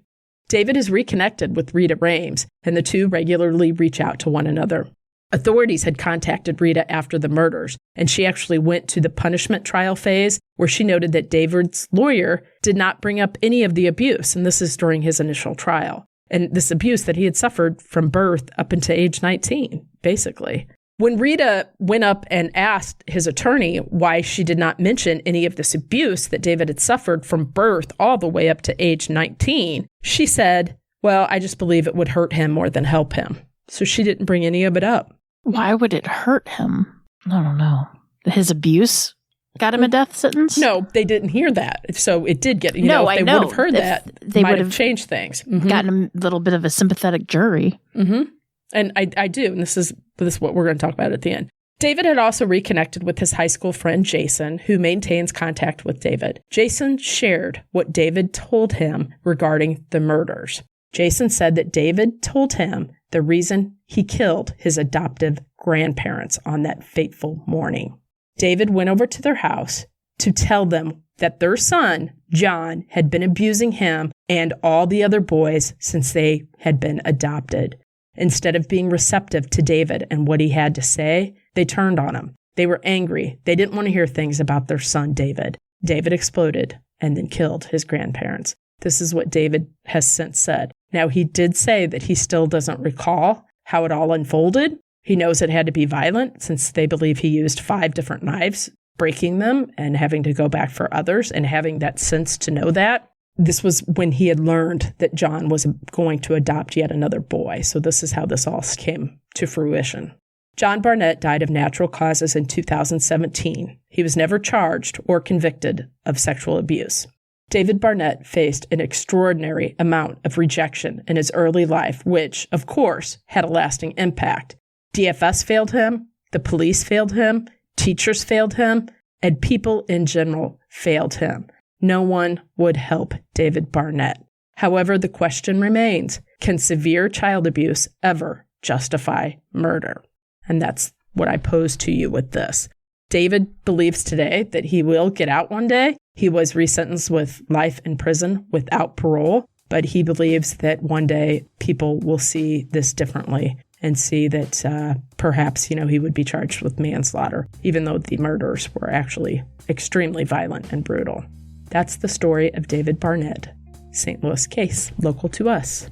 S2: David is reconnected with Rita Rames, and the two regularly reach out to one another. Authorities had contacted Rita after the murders, and she actually went to the punishment trial phase, where she noted that David's lawyer did not bring up any of the abuse, and this is during his initial trial. And this abuse that he had suffered from birth up until age 19, basically. When Rita went up and asked his attorney why she did not mention any of this abuse that David had suffered from birth all the way up to age 19, she said, "Well, I just believe it would hurt him more than help him." So she didn't bring any of it up.
S3: Why would it hurt him? I don't know. His abuse got him a death sentence?
S2: No, they didn't hear that. So it did get, if they would have heard that, they might have changed things.
S3: Gotten a little bit of a sympathetic jury.
S2: And I do, and this is what we're going to talk about at the end. David had also reconnected with his high school friend Jason, who maintains contact with David. Jason shared what David told him regarding the murders. Jason said that David told him the reason he killed his adoptive grandparents on that fateful morning. David went over to their house to tell them that their son, John, had been abusing him and all the other boys since they had been adopted. Instead of being receptive to David and what he had to say, they turned on him. They were angry. They didn't want to hear things about their son, David. David exploded and then killed his grandparents. This is what David has since said. Now, he did say that he still doesn't recall how it all unfolded. He knows it had to be violent since they believe he used 5 different knives, breaking them and having to go back for others and having that sense to know that. This was when he had learned that John was going to adopt yet another boy. So this is how this all came to fruition. John Barnett died of natural causes in 2017. He was never charged or convicted of sexual abuse. David Barnett faced an extraordinary amount of rejection in his early life, which, of course, had a lasting impact. DFS failed him, the police failed him, teachers failed him, and people in general failed him. No one would help David Barnett. However, the question remains, can severe child abuse ever justify murder? And that's what I pose to you with this. David believes today that he will get out one day. He was resentenced with life in prison without parole, but he believes that one day people will see this differently and see that perhaps, he would be charged with manslaughter, even though the murders were actually extremely violent and brutal. That's the story of David Barnett, St. Louis case, local to us.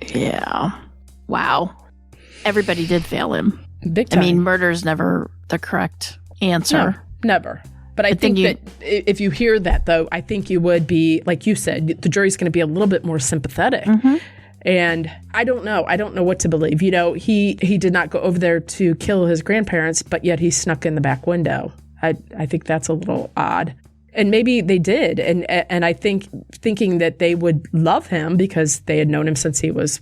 S3: Yeah. Wow. Everybody did fail him.
S2: Big time.
S3: I mean, murder is never the correct answer.
S2: No, never. But I think that if you hear that, though, I think you would be, like you said, the jury's going to be a little bit more sympathetic. Mm-hmm. And I don't know. I don't know what to believe. He did not go over there to kill his grandparents, but yet he snuck in the back window. I think that's a little odd. And maybe they did. And I think thinking that they would love him because they had known him since he was,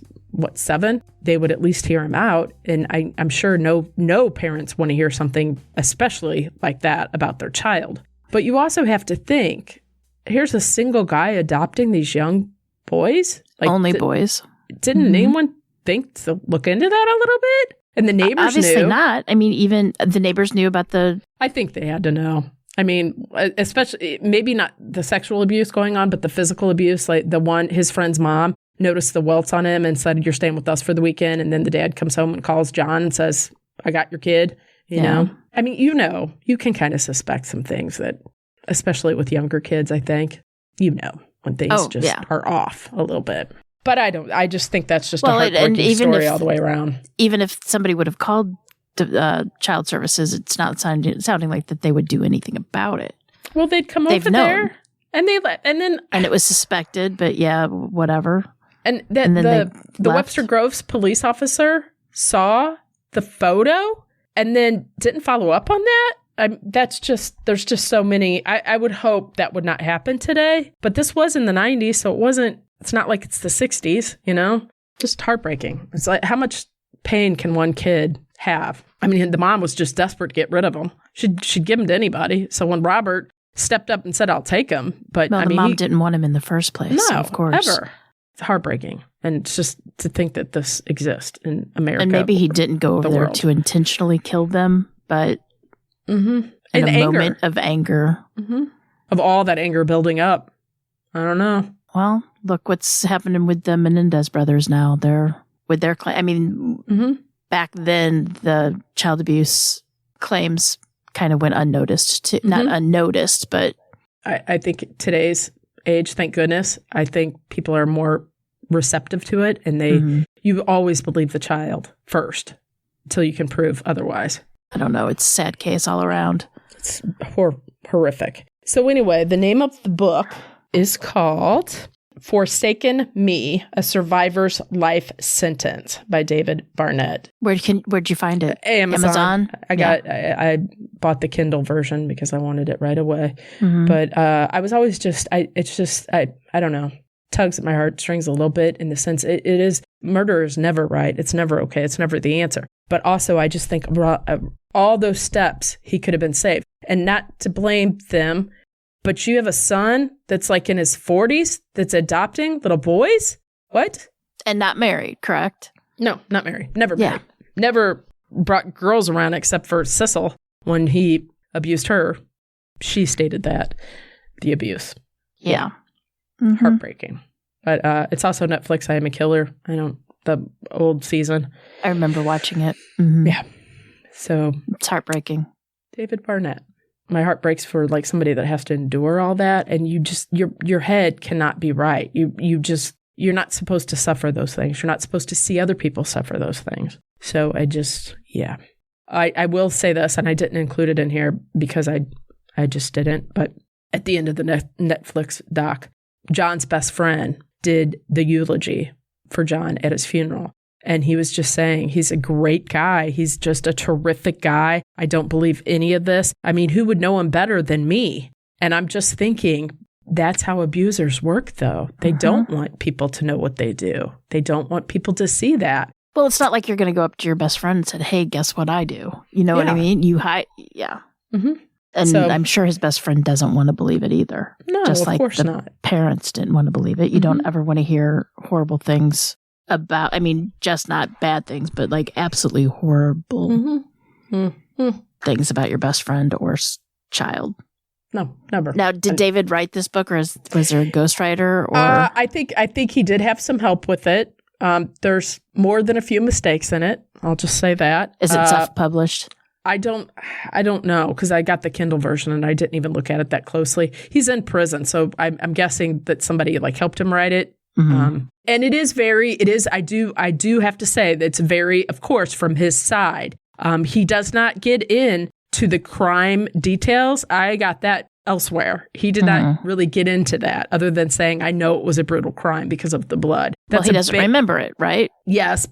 S2: 7? They would at least hear him out. And I'm sure no parents want to hear something, especially like that, about their child. But you also have to think, here's a single guy adopting these young boys.
S3: Only boys.
S2: Didn't anyone think to look into that a little bit? And the neighbors
S3: Obviously
S2: knew.
S3: not. I mean, even the neighbors knew about the...
S2: I think they had to know. I mean, especially, maybe not the sexual abuse going on, but the physical abuse, like his friend's mom noticed the welts on him and said, you're staying with us for the weekend. And then the dad comes home and calls John and says, I got your kid, you know? I mean, you can kind of suspect some things that, especially with younger kids, I think, when things are off a little bit. But I just think that's just a heartbreaking story all the way around.
S3: Even if somebody would have called child services, it's not sounding like that they would do anything about it.
S2: Well, they'd come over there and it
S3: was suspected, but yeah, whatever.
S2: And the Webster Groves police officer saw the photo and then didn't follow up on that. There's just so many. I would hope that would not happen today, but this was in the 90s, so it's not like it's the 60s, just heartbreaking. It's like, how much pain can one kid have? I mean, the mom was just desperate to get rid of him. She'd give him to anybody. So when Robert stepped up and said, I'll take him. But
S3: the mom didn't want him in the first place. No, so of course.
S2: Ever. It's heartbreaking. And it's just to think that this exists in America.
S3: And maybe he didn't go over there to intentionally kill them, but in a moment of anger.
S2: Mm-hmm. Of all that anger building up. I don't know.
S3: Well, look what's happening with the Menendez brothers now. They're with their claim. I mean, back then, the child abuse claims kind of went unnoticed. Not unnoticed, but...
S2: I think today's age, thank goodness, I think people are more receptive to it. And you always believe the child first until you can prove otherwise.
S3: I don't know. It's a sad case all around.
S2: It's horrific. So anyway, the name of the book is called Forsaken Me, A Survivor's Life Sentence by David Barnett.
S3: Where'd you find it?
S2: Amazon. I bought the Kindle version because I wanted it right away. Mm-hmm. But I was always I don't know, tugs at my heartstrings a little bit in the sense it is, murder is never right. It's never okay. It's never the answer. But also I just think all those steps, he could have been saved. And not to blame them, but you have a son that's like in his 40s that's adopting little boys? What?
S3: And not married, correct?
S2: No, not married. Never married. Never brought girls around except for Sissel when he abused her. She stated that, the abuse.
S3: Yeah.
S2: Heartbreaking. But it's also Netflix, I Am a Killer. The old season.
S3: I remember watching it. Mm-hmm.
S2: Yeah. So.
S3: It's heartbreaking.
S2: David Barnett. My heart breaks for like somebody that has to endure all that. And you just, your head cannot be right. You're not supposed to suffer those things. You're not supposed to see other people suffer those things. So I will say this, and I didn't include it in here because I just didn't. But at the end of the Netflix doc, John's best friend did the eulogy for John at his funeral. And he was just saying, he's a great guy. He's just a terrific guy. I don't believe any of this. I mean, who would know him better than me? And I'm just thinking, that's how abusers work, though. They don't want people to know what they do. They don't want people to see that.
S3: Well, it's not like you're going to go up to your best friend and say, hey, guess what I do? You know what I mean? You hide. Yeah.
S2: Mm-hmm.
S3: And so, I'm sure his best friend doesn't want to believe it either.
S2: No,
S3: just
S2: of
S3: like
S2: course
S3: the
S2: not.
S3: Parents didn't want to believe it. You don't ever want to hear horrible things about, I mean, just not bad things, but like absolutely horrible things about your best friend or child.
S2: No, never.
S3: Now, did David write this book, or was there a ghostwriter? Or
S2: I think he did have some help with it. There's more than a few mistakes in it. I'll just say that.
S3: Is it self-published?
S2: I don't know, because I got the Kindle version and I didn't even look at it that closely. He's in prison, so I'm guessing that somebody like helped him write it. And I do have to say that it's very, of course, from his side. He does not get in to the crime details. I got that elsewhere. He did not really get into that, other than saying, I know it was a brutal crime because of the blood.
S3: Well, he doesn't remember it, right?
S2: Yes,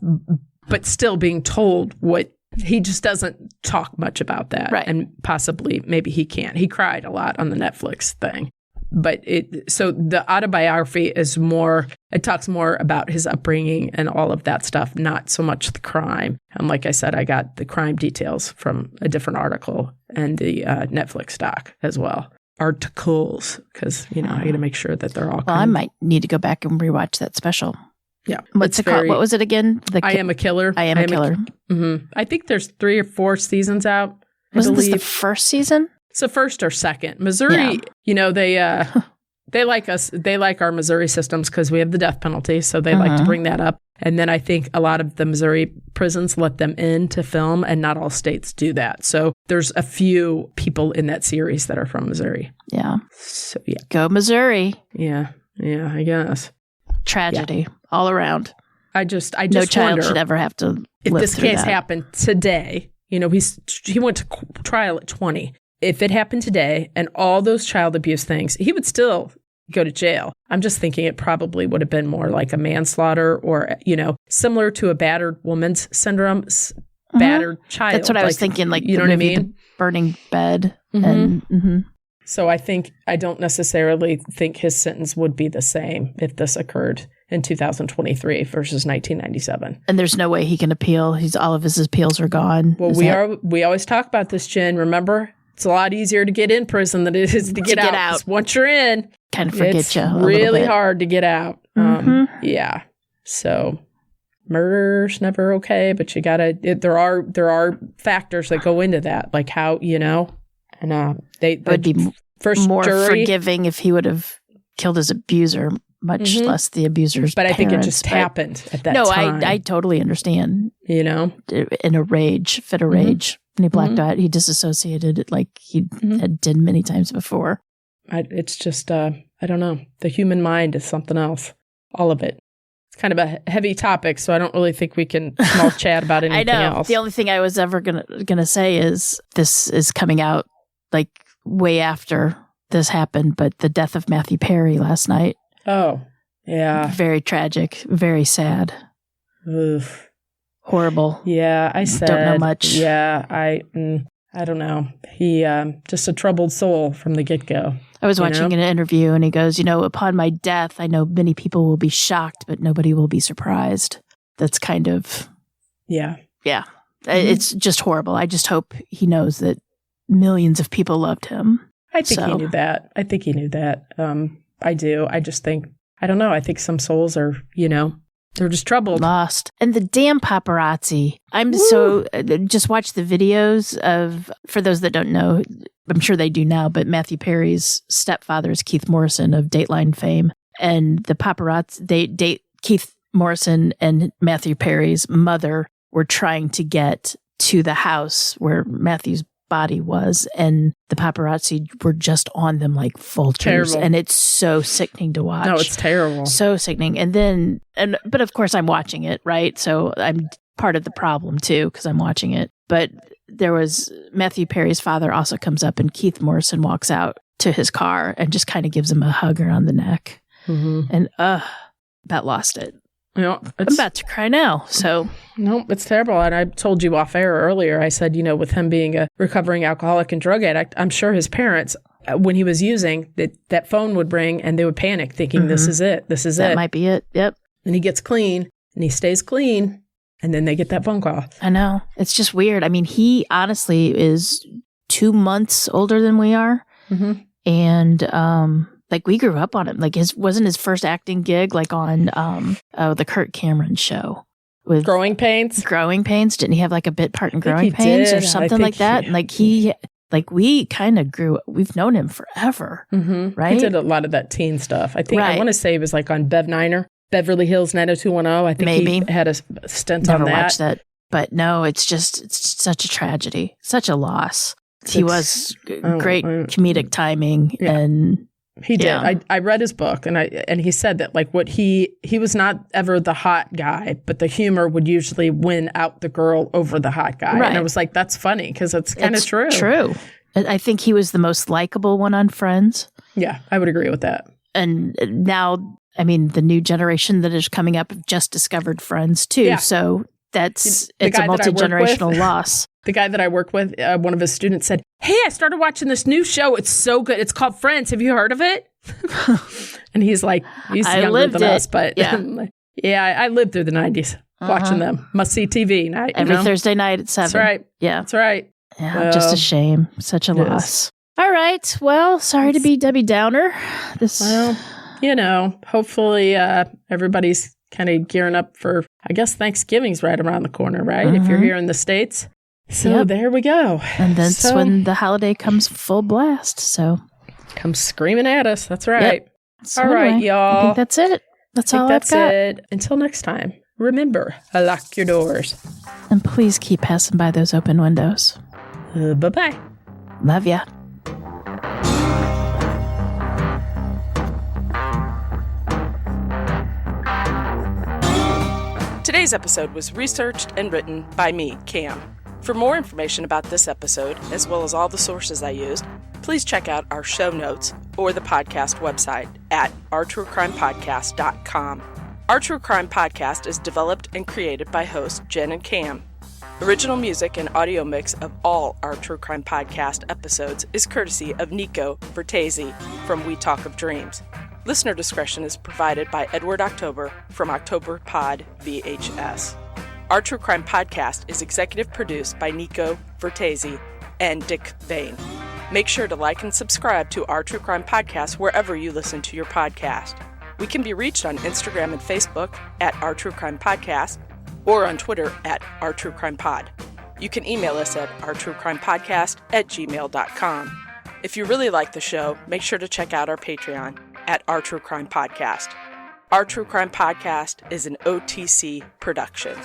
S2: but still being told what, he just doesn't talk much about that.
S3: Right.
S2: And possibly, maybe he can't. He cried a lot on the Netflix thing. But so the autobiography is more, it talks more about his upbringing and all of that stuff, not so much the crime. And like I said, I got the crime details from a different article and the Netflix doc as well. Articles, because, I got to make sure that they're all
S3: Well, I might need to go back and rewatch that special.
S2: Yeah.
S3: What's it called? What was it again?
S2: I Am a Killer.
S3: I Am a Killer.
S2: I think there's 3 or 4 seasons out.
S3: Wasn't this the first season?
S2: It's the first or second. Missouri, they like us. They like our Missouri systems because we have the death penalty. So they like to bring that up. And then I think a lot of the Missouri prisons let them in to film, and not all states do that. So there's a few people in that series that are from Missouri.
S3: Yeah.
S2: So yeah.
S3: Go Missouri.
S2: Yeah. Yeah, I guess.
S3: Tragedy all around.
S2: I just
S3: no child should ever have to
S2: if
S3: live
S2: this
S3: through
S2: case
S3: that.
S2: happened today. He went to trial at 20. If it happened today and all those child abuse things, he would still go to jail. I'm just thinking it probably would have been more like a manslaughter or, similar to a battered woman's syndrome, battered child.
S3: That's what I was thinking, like,
S2: you know what I mean?
S3: The burning bed. And,
S2: So I don't necessarily think his sentence would be the same if this occurred in 2023 versus 1997.
S3: And there's no way he can appeal. All of his appeals are gone.
S2: Well, we always talk about this, Jen, remember? It's a lot easier to get in prison than it is to get out. Once you're in,
S3: kind of forget you.
S2: It's really hard to get out. Yeah. So murder's never okay, but you gotta. There are factors that go into that, like how and they
S3: would be
S2: first
S3: more
S2: jury,
S3: forgiving if he would have killed his abuser, much less the abuser's.
S2: But I think it
S3: parents,
S2: just happened at that time.
S3: No, I totally understand.
S2: In
S3: a rage, fit of rage. And he blacked out. He disassociated it like he had did many times before.
S2: It's just, I don't know. The human mind is something else. All of it. It's kind of a heavy topic, so I don't really think we can small chat about anything else.
S3: The only thing I was ever gonna say is this is coming out like way after this happened, but the death of Matthew Perry last night. Oh, yeah. Very tragic. Very sad.
S2: Oof.
S3: Horrible.
S2: Yeah,
S3: don't know much.
S2: Yeah, I don't know. He just a troubled soul from the get-go.
S3: I was watching an interview and he goes, upon my death, I know many people will be shocked, but nobody will be surprised. That's kind of...
S2: Yeah.
S3: Yeah. It's just horrible. I just hope he knows that millions of people loved him.
S2: I think he knew that. I do. I just think, I don't know. I think some souls are, they're just troubled.
S3: Lost. And the damn paparazzi. Just watch the videos of, for those that don't know, I'm sure they do now, but Matthew Perry's stepfather is Keith Morrison of Dateline fame. And the paparazzi, Keith Morrison and Matthew Perry's mother were trying to get to the house where Matthew's body was, and the paparazzi were just on them like vultures.
S2: Terrible.
S3: And it's so sickening to watch.
S2: No, it's terrible.
S3: So sickening. But of course I'm watching it, right? So I'm part of the problem too, because I'm watching it. But there was Matthew Perry's father also comes up, and Keith Morrison walks out to his car and just kind of gives him a hug around the neck. Mm-hmm. And about lost it. I'm about to cry now. So
S2: no, it's terrible. And I told you off air earlier, I said, with him being a recovering alcoholic and drug addict, I'm sure his parents, when he was using, that phone would ring and they would panic thinking, this is it. That
S3: might be it. Yep.
S2: And he gets clean and he stays clean. And then they get that phone call.
S3: I know. It's just weird. I mean, he honestly is 2 months older than we are. Mm-hmm. And, we grew up on him. Like wasn't his first acting gig like on the Kirk Cameron show with
S2: Growing Pains?
S3: Growing Pains. Didn't he have like a bit part in Growing Pains or something like that? We kind of we've known him forever, right?
S2: He did a lot of that teen stuff. I think I want to say it was like on Beverly Hills 90210. I think
S3: maybe
S2: he had a stint
S3: Never
S2: on that.
S3: Watched that. But no, it's such a tragedy, such a loss. He was great comedic timing and
S2: he did. I read his book and he said that what he was not ever the hot guy, but the humor would usually win out the girl over the hot guy. Right. And I was like, that's funny because it's kind of true.
S3: True. I think he was the most likable one on Friends.
S2: Yeah, I would agree with that.
S3: And now, I mean, the new generation that is coming up have just discovered Friends too. Yeah. So it's a multi-generational loss.
S2: The guy that I work with, one of his students said, "Hey, I started watching this new show. It's so good. It's called Friends. Have you heard of it?" And he's like, he's younger than us, but I lived through the 90s watching them. Must see TV night.
S3: Every Thursday night at 7.
S2: That's right.
S3: Yeah.
S2: That's right.
S3: Yeah, well, just a shame. Such a loss. All right. Well, sorry to be Debbie Downer.
S2: Hopefully everybody's kind of gearing up for, I guess Thanksgiving's right around the corner, right? If you're here in the States. So there we go.
S3: And that's when the holiday comes full blast. So
S2: comes screaming at us. That's right. Yep.
S3: So all right, y'all. I think that's it. That's all I've got. It.
S2: Until next time, remember, lock your doors.
S3: And please keep passing by those open windows.
S2: Bye-bye.
S3: Love ya.
S2: Today's episode was researched and written by me, Cam. For more information about this episode, as well as all the sources I used, please check out our show notes or the podcast website at ourtruecrimepodcast.com. Our True Crime Podcast is developed and created by hosts Jen and Cam. Original music and audio mix of all our True Crime Podcast episodes is courtesy of Nico Vertesi from We Talk of Dreams. Listener discretion is provided by Edward October from October Pod VHS. Our True Crime Podcast is executive produced by Nico Vertesi and Dick Vane. Make sure to like and subscribe to Our True Crime Podcast wherever you listen to your podcast. We can be reached on Instagram and Facebook at Our True Crime Podcast or on Twitter at Our True Crime Pod. You can email us at ourtruecrimepodcast@gmail.com. If you really like the show, make sure to check out our Patreon at Our True Crime Podcast. Our True Crime Podcast is an OTC production.